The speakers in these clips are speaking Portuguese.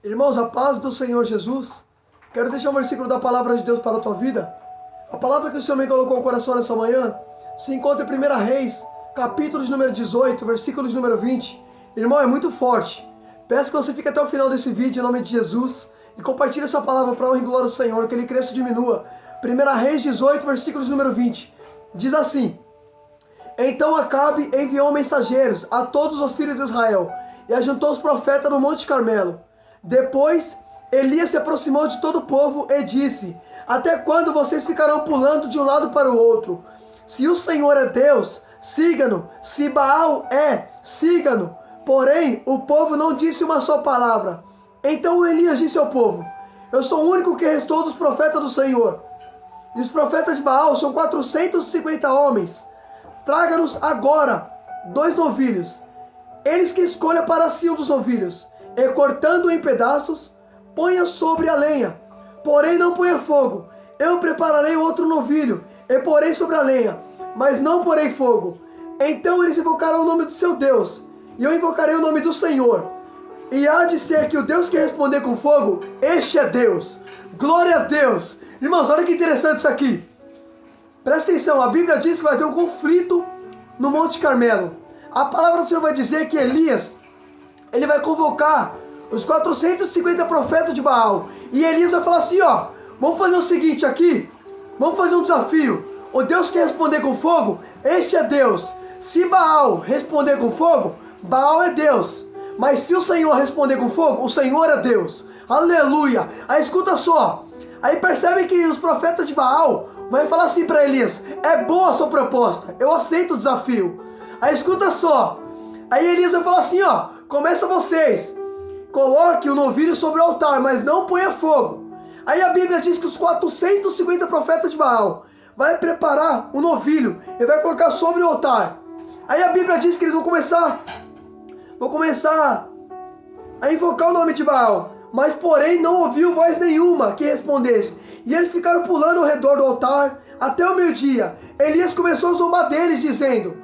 Irmãos, a paz do Senhor Jesus. Quero deixar um versículo da palavra de Deus para a tua vida. A palavra que o Senhor me colocou no coração nessa manhã se encontra em 1 Reis, capítulo de número 18, versículo de número 20. Irmão, é muito forte. Peço que você fique até o final desse vídeo, em nome de Jesus, e compartilhe essa palavra para a honra e glória do Senhor, que Ele cresça e diminua. 1 Reis 18, versículo de número 20. Diz assim: Então Acabe enviou mensageiros a todos os filhos de Israel, e ajuntou os profetas no Monte Carmelo. Depois, Elias se aproximou de todo o povo e disse: Até quando vocês ficarão pulando de um lado para o outro? Se o Senhor é Deus, siga-no. Se Baal é, siga-no. Porém, o povo não disse uma só palavra. Então Elias disse ao povo: Eu sou o único que restou dos profetas do Senhor. E os profetas de Baal são 450 homens. Traga-nos agora 2 novilhos. Eles que escolha para si um dos novilhos, e cortando em pedaços, ponha sobre a lenha. Porém não ponha fogo. Eu prepararei outro novilho, e porei sobre a lenha, mas não porei fogo. Então eles invocarão o nome do seu Deus, e eu invocarei o nome do Senhor. E há de ser que o Deus que responder com fogo, este é Deus. Glória a Deus. Irmãos, olha que interessante isso aqui. Presta atenção, a Bíblia diz que vai ter um conflito no Monte Carmelo. A palavra do Senhor vai dizer que Elias, ele vai convocar os 450 profetas de Baal. E Elias vai falar assim, ó, vamos fazer o seguinte aqui, vamos fazer um desafio. O Deus que responder com fogo, este é Deus. Se Baal responder com fogo, Baal é Deus. Mas se o Senhor responder com fogo, o Senhor é Deus. Aleluia. Aí escuta só. Aí percebe que os profetas de Baal vão falar assim para Elias: é boa a sua proposta, eu aceito o desafio. Aí escuta só. Aí Elias vai falar assim, ó, começa vocês. Coloque o novilho sobre o altar, mas não ponha fogo. Aí a Bíblia diz que os 450 profetas de Baal vai preparar o novilho e vai colocar sobre o altar. Aí a Bíblia diz que eles vão começar a invocar o nome de Baal. Mas porém não ouviu voz nenhuma que respondesse. E eles ficaram pulando ao redor do altar até o meio-dia. Elias começou a zombar deles, dizendo: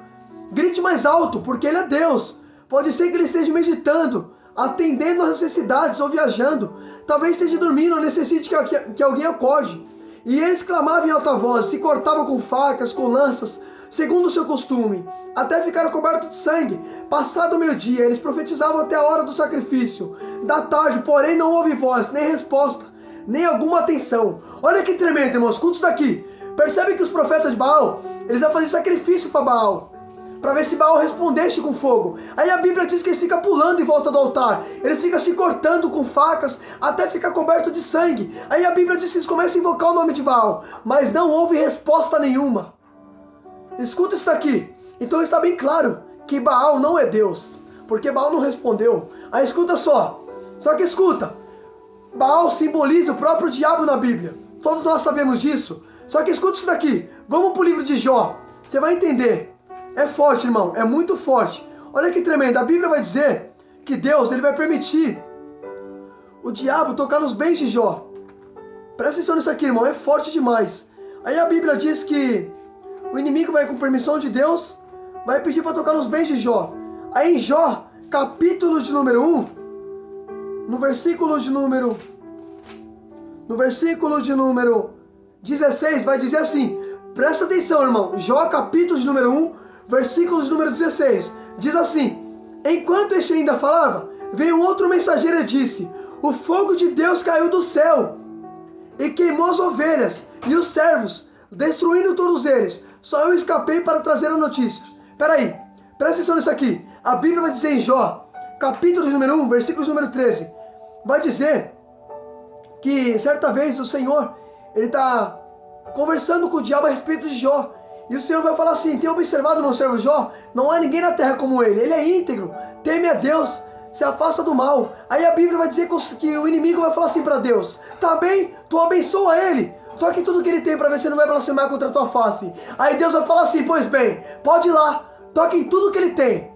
grite mais alto, porque ele é Deus. Pode ser que ele esteja meditando, atendendo às necessidades ou viajando. Talvez esteja dormindo ou necessite que alguém acorde. E eles clamavam em alta voz, se cortavam com facas, com lanças, segundo o seu costume, até ficaram cobertos de sangue. Passado o meio-dia, eles profetizavam até a hora do sacrifício. Da tarde, porém, não houve voz, nem resposta, nem alguma atenção. Olha que tremendo, irmãos, escuta isso daqui. Percebe que os profetas de Baal, eles vão fazer sacrifício para Baal, para ver se Baal respondesse com fogo. Aí a Bíblia diz que eles ficam pulando em volta do altar. Eles ficam se cortando com facas até ficar coberto de sangue. Aí a Bíblia diz que eles começam a invocar o nome de Baal, mas não houve resposta nenhuma. Escuta isso daqui. Então está bem claro que Baal não é Deus, porque Baal não respondeu. Aí escuta só. Só que escuta. Baal simboliza o próprio diabo na Bíblia. Todos nós sabemos disso. Só que escuta isso daqui. Vamos para o livro de Jó. Você vai entender. É forte, irmão, é muito forte. Olha que tremendo, a Bíblia vai dizer que Deus, ele vai permitir o diabo tocar nos bens de Jó. Presta atenção nisso aqui, irmão, é forte demais. Aí a Bíblia diz que o inimigo vai, com permissão de Deus, vai pedir para tocar nos bens de Jó. Aí em Jó, capítulo de número 1, no versículo de número 16, vai dizer assim, presta atenção, irmão, Jó, capítulo de número 1, versículo de número 16, diz assim: enquanto este ainda falava, veio um outro mensageiro e disse: o fogo de Deus caiu do céu e queimou as ovelhas e os servos, destruindo todos eles. Só eu escapei para trazer a notícia. Peraí, presta atenção nisso aqui. A Bíblia vai dizer em Jó, capítulo de número 1, versículo de número 13, vai dizer que certa vez o Senhor, ele está conversando com o diabo a respeito de Jó. E o Senhor vai falar assim: tem observado meu servo Jó? Não há ninguém na terra como ele é íntegro, teme a Deus, se afasta do mal. Aí a Bíblia vai dizer que o inimigo vai falar assim para Deus: tá bem, tu abençoa ele, toque tudo que ele tem para ver se ele não vai blasfemar contra a tua face. Aí Deus vai falar assim: pois bem, pode ir lá, toque em tudo que ele tem,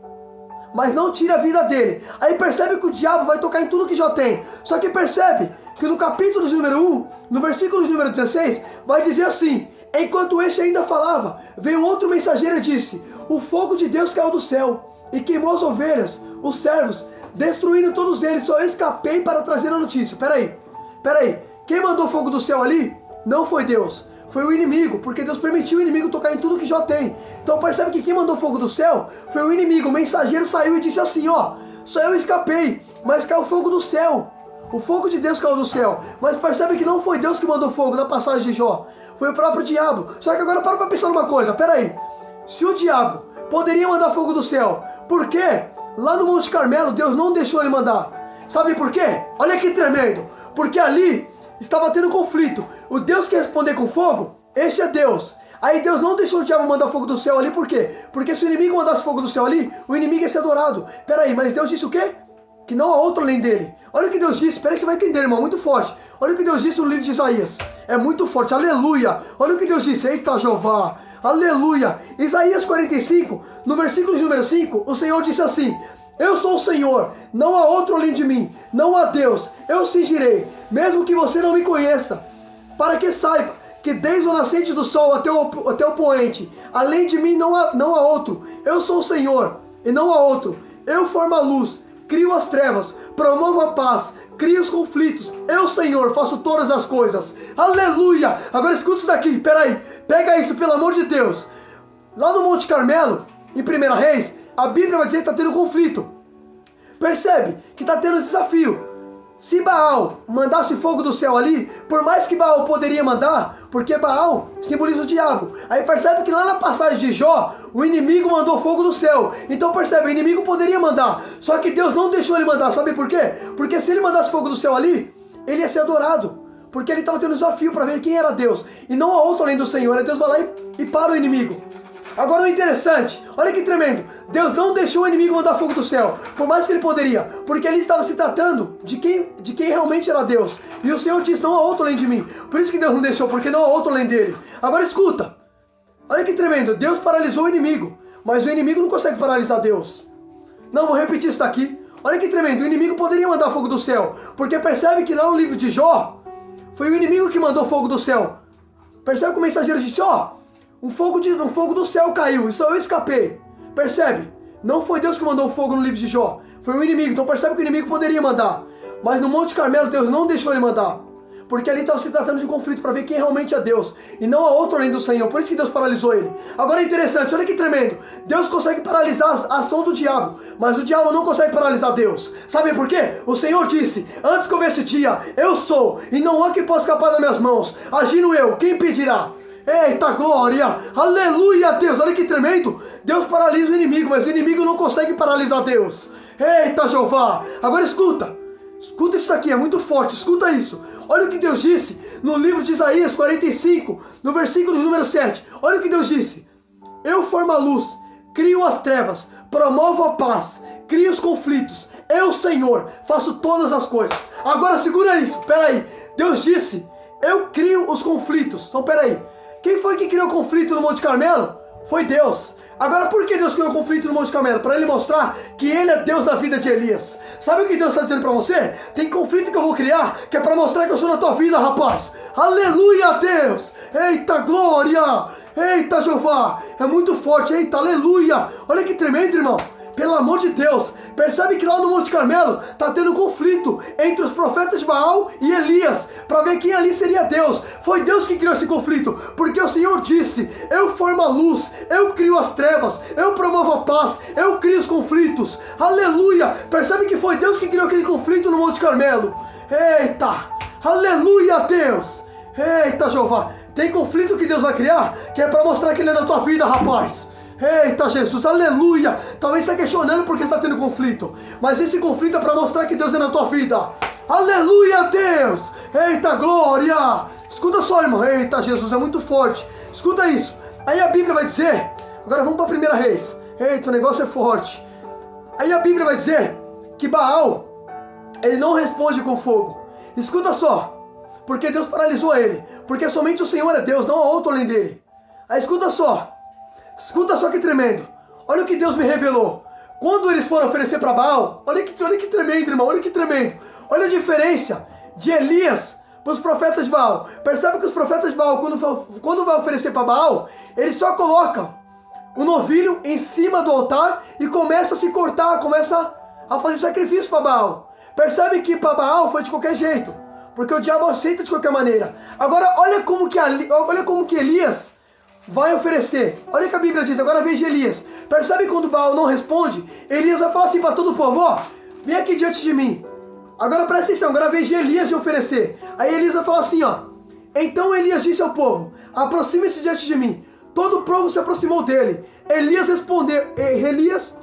mas não tire a vida dele. Aí percebe que o diabo vai tocar em tudo que Jó tem. Só que percebe que no capítulo de número 1, no versículo de número 16, vai dizer assim: enquanto este ainda falava, veio outro mensageiro e disse: o fogo de Deus caiu do céu e queimou as ovelhas, os servos, destruindo todos eles, só escapei para trazer a notícia. Peraí, quem mandou fogo do céu ali não foi Deus, foi o inimigo, porque Deus permitiu o inimigo tocar em tudo que Jó tem. Então percebe que quem mandou fogo do céu foi o inimigo. O mensageiro saiu e disse assim, ó, só eu escapei, mas caiu fogo do céu. O fogo de Deus caiu do céu. Mas percebe que não foi Deus que mandou fogo na passagem de Jó, foi o próprio diabo. Só que agora para pra pensar numa coisa, peraí, se o diabo poderia mandar fogo do céu, por que lá no Monte Carmelo Deus não deixou ele mandar? Sabe por quê? Olha que tremendo, porque ali estava tendo conflito. O Deus que responder com fogo, este é Deus. Aí Deus não deixou o diabo mandar fogo do céu ali, por quê? Porque se o inimigo mandasse fogo do céu ali, o inimigo ia ser adorado. Peraí, mas Deus disse o quê? Que não há outro além dele. Olha o que Deus disse, peraí que você vai entender, irmão, muito forte. Olha o que Deus disse no livro de Isaías, é muito forte, aleluia. Olha o que Deus disse, eita Jeová, aleluia. Isaías 45, no versículo de número 5, o Senhor disse assim, eu sou o Senhor, não há outro além de mim, não há Deus, eu cingirei, mesmo que você não me conheça, para que saiba que desde o nascente do sol até o poente, além de mim não há outro, eu sou o Senhor, e não há outro, eu formo a luz, crio as trevas, promovo a paz, crio os conflitos, eu, Senhor, faço todas as coisas, aleluia. Agora escuta isso daqui, peraí, pega isso, pelo amor de Deus. Lá no Monte Carmelo, em 1 Reis, a Bíblia vai dizer que está tendo conflito. Percebe que está tendo desafio. Se Baal mandasse fogo do céu ali, por mais que Baal poderia mandar, porque Baal simboliza o diabo. Aí percebe que lá na passagem de Jó, o inimigo mandou fogo do céu. Então percebe, o inimigo poderia mandar, só que Deus não deixou ele mandar. Sabe por quê? Porque se ele mandasse fogo do céu ali, ele ia ser adorado. Porque ele estava tendo desafio para ver quem era Deus. E não há outro além do Senhor. Aí Deus vai lá e para o inimigo. Agora o interessante, olha que tremendo, Deus não deixou o inimigo mandar fogo do céu, por mais que ele poderia, porque ele estava se tratando de quem realmente era Deus, e o Senhor disse, não há outro além de mim, por isso que Deus não deixou, porque não há outro além dele. Agora escuta, olha que tremendo, Deus paralisou o inimigo, mas o inimigo não consegue paralisar Deus. Não, vou repetir isso daqui, olha que tremendo, o inimigo poderia mandar fogo do céu, porque percebe que lá no livro de Jó, foi o inimigo que mandou fogo do céu. Percebe que o mensageiro disse, ó, um fogo do céu caiu, e só eu escapei. Percebe? Não foi Deus que mandou o fogo no livro de Jó, foi o inimigo. Então percebe que o inimigo poderia mandar, mas no Monte Carmelo Deus não deixou ele mandar, porque ali estava se tratando de conflito para ver quem realmente é Deus, e não há outro além do Senhor. Por isso que Deus paralisou ele. Agora é interessante, olha que tremendo, Deus consegue paralisar a ação do diabo, mas o diabo não consegue paralisar Deus. Sabe por quê? O Senhor disse, antes que houvesse dia, eu sou, e não há quem possa escapar das minhas mãos. Agindo eu, quem impedirá? Eita glória, aleluia Deus, olha que tremendo, Deus paralisa o inimigo, mas o inimigo não consegue paralisar Deus. Eita Jeová, agora escuta isso daqui, é muito forte, escuta isso. Olha o que Deus disse no livro de Isaías 45, no versículo de número 7, olha o que Deus disse, eu formo a luz, crio as trevas, promovo a paz, crio os conflitos, eu Senhor, faço todas as coisas. Agora segura isso, peraí, Deus disse, eu crio os conflitos, então peraí, quem foi que criou o conflito no Monte Carmelo? Foi Deus. Agora por que Deus criou o conflito no Monte Carmelo? Para ele mostrar que ele é Deus na vida de Elias. Sabe o que Deus está dizendo para você? Tem conflito que eu vou criar, que é para mostrar que eu sou na tua vida, rapaz. Aleluia Deus. Eita glória. Eita Jeová. É muito forte. Eita aleluia. Olha que tremendo, irmão. Pelo amor de Deus, percebe que lá no Monte Carmelo está tendo conflito entre os profetas de Baal e Elias, para ver quem ali seria Deus. Foi Deus que criou esse conflito, porque o Senhor disse, eu formo a luz, eu crio as trevas, eu promovo a paz, eu crio os conflitos. Aleluia, percebe que foi Deus que criou aquele conflito no Monte Carmelo. Eita, aleluia Deus. Eita Jeová, tem conflito que Deus vai criar, que é para mostrar que ele é na tua vida, rapaz. Eita Jesus, aleluia. Talvez você está questionando porque está tendo conflito, mas esse conflito é para mostrar que Deus é na tua vida. Aleluia Deus. Eita glória. Escuta só, irmão. Eita Jesus, é muito forte. Escuta isso. Aí a Bíblia vai dizer, agora vamos para 1 Reis. Eita, o negócio é forte. Aí a Bíblia vai dizer que Baal, ele não responde com fogo. Escuta só, porque Deus paralisou ele, porque somente o Senhor é Deus, não há outro além dele. Aí escuta só que tremendo. Olha o que Deus me revelou. Quando eles foram oferecer para Baal, olha que tremendo, irmão, olha que tremendo. Olha a diferença de Elias para os profetas de Baal. Percebe que os profetas de Baal, quando vai oferecer para Baal, eles só colocam o novilho em cima do altar e começa a se cortar, começa a fazer sacrifício para Baal. Percebe que para Baal foi de qualquer jeito, porque o diabo aceita de qualquer maneira. Agora olha como que Elias vai oferecer. Olha o que a Bíblia diz, agora veja Elias. Percebe quando Baal não responde? Elias vai falar assim para todo o povo, ó, vem aqui diante de mim. Agora presta atenção, agora veja Elias de oferecer. Aí Elias vai falar assim, ó. Então Elias disse ao povo, aproxime-se diante de mim. Todo o povo se aproximou dele. Elias respondeu, Elias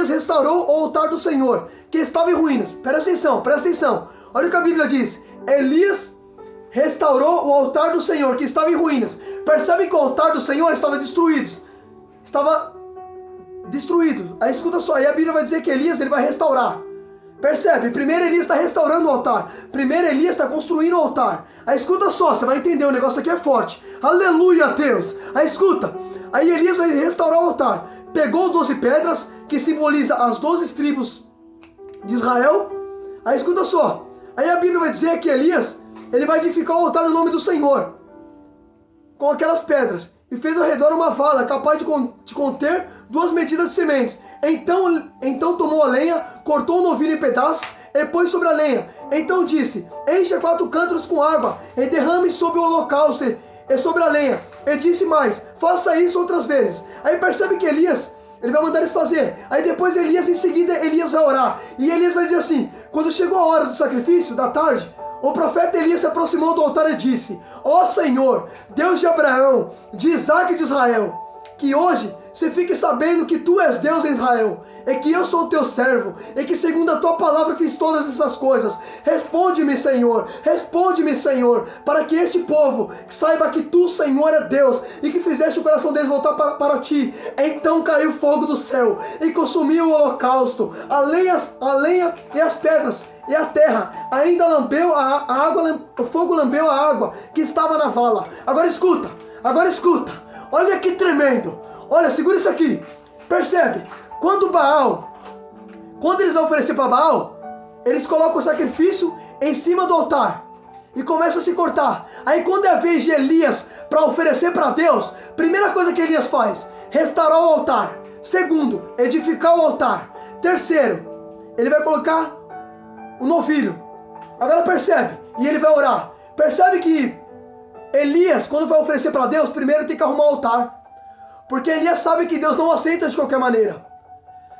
restaurou o altar do Senhor, que estava em ruínas. Presta atenção. Olha o que a Bíblia diz. Elias restaurou o altar do Senhor, que estava em ruínas. Percebe que o altar do Senhor estava destruído. Aí escuta só, aí a Bíblia vai dizer que Elias ele vai restaurar. Percebe? Primeiro Elias está restaurando o altar. Primeiro Elias está construindo o altar. Aí escuta só, você vai entender, o negócio aqui é forte. Aleluia, Deus. Aí escuta. Aí Elias vai restaurar o altar. Pegou 12 pedras, que simboliza as 12 tribos de Israel. Aí escuta só. Aí a Bíblia vai dizer que Elias, ele vai edificar o altar no nome do Senhor, com aquelas pedras. E fez ao redor uma vala, capaz de conter 2 medidas de sementes. Então tomou a lenha, cortou o novilho em pedaços, e pôs sobre a lenha. Então disse, encha 4 cântaros com água, e derrame sobre o holocausto e sobre a lenha. E disse mais, faça isso outras vezes. Aí percebe que Elias, ele vai mandar eles fazer. Aí depois Elias, em seguida, Elias vai orar. E Elias vai dizer assim, quando chegou a hora do sacrifício, da tarde, o profeta Elias se aproximou do altar e disse, ó Senhor, Deus de Abraão, de Isaac e de Israel, que hoje se fique sabendo que tu és Deus em Israel, e que eu sou teu servo, e que segundo a tua palavra fiz todas essas coisas. Responde-me, Senhor, para que este povo saiba que tu, Senhor, é Deus, e que fizeste o coração deles voltar para ti. Então caiu fogo do céu, e consumiu o holocausto, a lenha e as pedras, e a terra ainda lambeu a água, o fogo lambeu a água que estava na vala. Agora escuta, olha que tremendo, olha, segura isso aqui, percebe, quando eles vão oferecer para Baal, eles colocam o sacrifício em cima do altar, e começam a se cortar. Aí quando é a vez de Elias para oferecer para Deus, primeira coisa que Elias faz, restaurar o altar. Segundo, edificar o altar. Terceiro, ele vai colocar o novilho. Agora percebe, e ele vai orar. Percebe que Elias, quando vai oferecer para Deus, primeiro tem que arrumar o altar, porque Elias sabe que Deus não aceita de qualquer maneira.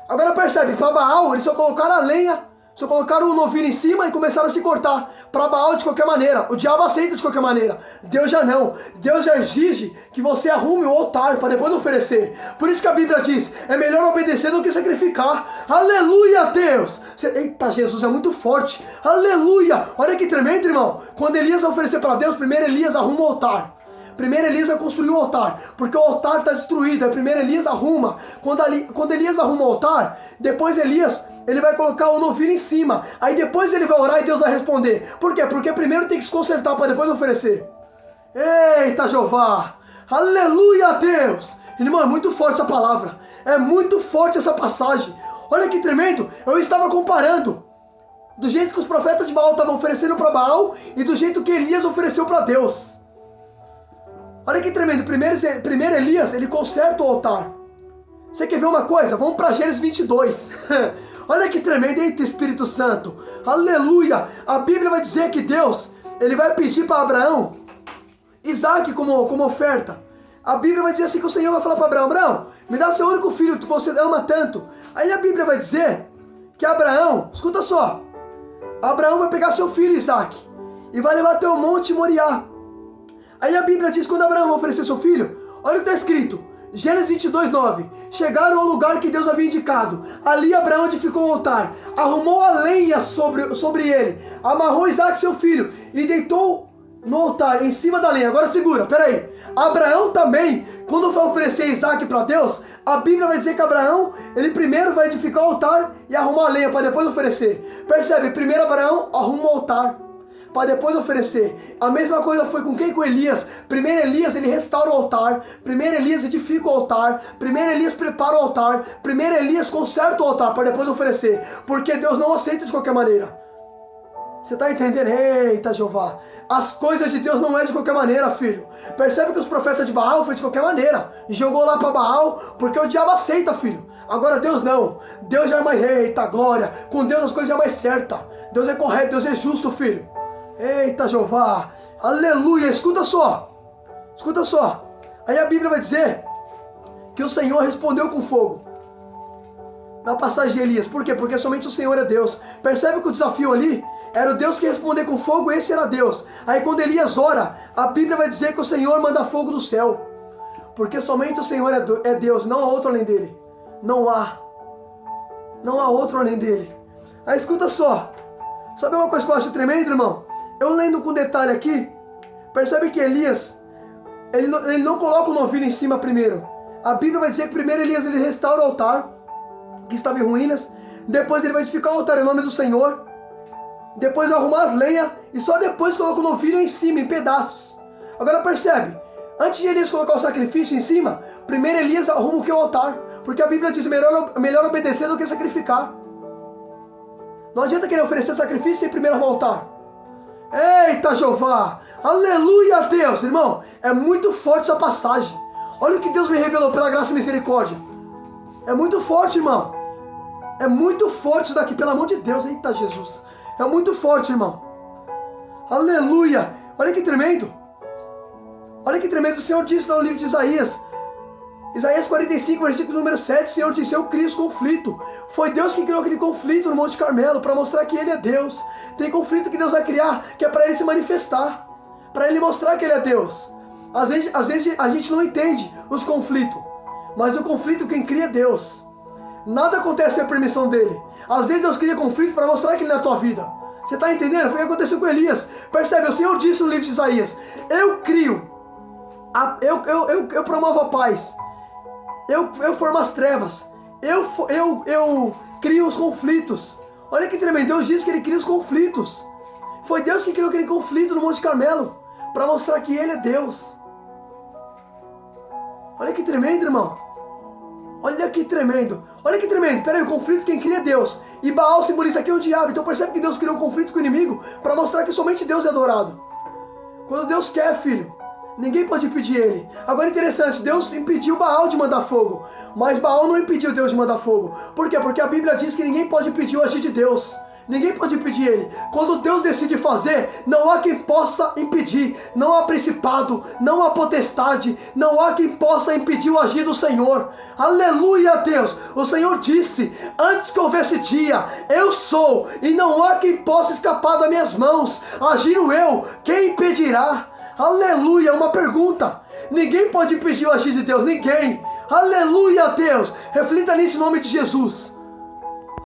Agora percebe, para Baal eles só colocaram a lenha, só colocaram o novilho em cima e começaram a se cortar. Para Baal de qualquer maneira, o diabo aceita de qualquer maneira. Deus já não, Deus já exige que você arrume o altar para depois oferecer. Por isso que a Bíblia diz, é melhor obedecer do que sacrificar. Aleluia, Deus. Eita, Jesus é muito forte. Aleluia, olha que tremendo, irmão. Quando Elias vai oferecer para Deus, primeiro Elias arruma o altar. Primeiro Elias vai construir o altar, porque o altar está destruído. Aí primeiro Elias arruma. Quando Elias arruma o altar, depois Elias, ele vai colocar o novilho em cima. Aí depois ele vai orar e Deus vai responder. Por quê? Porque primeiro tem que se consertar para depois oferecer. Eita, Jeová! Aleluia, Deus! Irmão, é muito forte essa palavra. É muito forte essa passagem. Olha que tremendo. Eu estava comparando do jeito que os profetas de Baal estavam oferecendo para Baal e do jeito que Elias ofereceu para Deus. Olha que tremendo, primeiro Elias, ele conserta o altar. Você quer ver uma coisa? Vamos para Gênesis 22. Olha que tremendo, eita Espírito Santo. Aleluia. A Bíblia vai dizer que Deus, ele vai pedir para Abraão, Isaac como oferta. A Bíblia vai dizer assim que o Senhor vai falar para Abraão, Abraão, me dá seu único filho que você ama tanto. Aí a Bíblia vai dizer que Abraão, escuta só, Abraão vai pegar seu filho Isaac e vai levar até o Monte Moriá. Aí a Bíblia diz, quando Abraão vai oferecer seu filho, olha o que está escrito, Gênesis 22, 9. Chegaram ao lugar que Deus havia indicado. Ali Abraão edificou um altar, arrumou a lenha sobre ele, amarrou Isaac seu filho e deitou no altar, em cima da lenha. Agora segura, peraí. Abraão também, quando vai oferecer Isaac para Deus, a Bíblia vai dizer que Abraão, ele primeiro vai edificar o altar e arrumar a lenha para depois oferecer. Percebe? Primeiro Abraão arruma o altar para depois oferecer. A mesma coisa foi com quem? Com Elias. Primeiro Elias, ele restaura o altar. Primeiro Elias edifica o altar. Primeiro Elias prepara o altar. Primeiro Elias conserta o altar para depois oferecer. Porque Deus não aceita de qualquer maneira. Você está entendendo? Eita, Jeová. As coisas de Deus não é de qualquer maneira, filho. Percebe que os profetas de Baal foi de qualquer maneira. E jogou lá para Baal, porque o diabo aceita, filho. Agora Deus não. Deus já é mais, eita glória. Com Deus as coisas já é mais certas. Deus é correto, Deus é justo, filho. Eita Jeová. Aleluia. Escuta só. Escuta só. Aí a Bíblia vai dizer que o Senhor respondeu com fogo. Na passagem de Elias. Por quê? Porque somente o Senhor é Deus. Percebe que o desafio ali era o Deus que responder com fogo, esse era Deus. Aí quando Elias ora, a Bíblia vai dizer que o Senhor manda fogo do céu. Porque somente o Senhor é Deus, não há outro além dele. Não há outro além dele. Aí escuta só. Sabe uma coisa que eu acho tremendo, irmão? Eu lendo com detalhe aqui, percebe que Elias, ele não coloca o novilho em cima primeiro. A Bíblia vai dizer que primeiro Elias ele restaura o altar, que estava em ruínas. Depois ele vai edificar o altar em nome do Senhor. Depois arrumar as lenhas e só depois coloca o novilho em cima, em pedaços. Agora percebe, antes de Elias colocar o sacrifício em cima, primeiro Elias arruma o que é o altar. Porque a Bíblia diz, melhor obedecer do que sacrificar. Não adianta querer oferecer sacrifício sem primeiro arrumar o altar. Eita Jeová, aleluia a Deus, irmão. É muito forte essa passagem. Olha o que Deus me revelou pela graça e misericórdia. É muito forte, irmão. É muito forte isso daqui, pelo amor de Deus. Eita Jesus. É muito forte, irmão. Aleluia. Olha que tremendo. Olha que tremendo. O Senhor disse no livro de Isaías. Isaías 45, versículo número 7. O Senhor disse, eu crio esse conflito. Foi Deus que criou aquele conflito no Monte Carmelo, para mostrar que Ele é Deus. Tem conflito que Deus vai criar, que é para Ele se manifestar. Para Ele mostrar que Ele é Deus. Às vezes a gente não entende os conflitos. Mas o conflito quem cria é Deus. Nada acontece sem a permissão dele. Às vezes Deus cria conflito para mostrar que Ele é na tua vida. Você está entendendo? Foi o que aconteceu com Elias. Percebe? O Senhor disse no livro de Isaías, eu crio, eu promovo a paz, eu formo as trevas, eu crio os conflitos. Olha que tremendo, Deus disse que Ele cria os conflitos. Foi Deus que criou aquele conflito no Monte Carmelo, para mostrar que Ele é Deus. Olha que tremendo, irmão. Olha que tremendo. Olha que tremendo. Peraí, o conflito quem cria é Deus. E Baal simboliza aqui o diabo. Então percebe que Deus criou um conflito com o inimigo para mostrar que somente Deus é adorado. Quando Deus quer, filho, ninguém pode impedir Ele. Agora interessante, Deus impediu Baal de mandar fogo. Mas Baal não impediu Deus de mandar fogo. Por quê? Porque a Bíblia diz que ninguém pode impedir o agir de Deus. Ninguém pode impedir Ele. Quando Deus decide fazer, não há quem possa impedir. Não há principado, não há potestade, não há quem possa impedir o agir do Senhor. Aleluia a Deus. O Senhor disse, antes que houvesse dia, eu sou, e não há quem possa escapar das minhas mãos. Agindo eu, quem impedirá? Aleluia, uma pergunta. Ninguém pode impedir o agir de Deus, ninguém. Aleluia a Deus. Reflita nisso em nome de Jesus.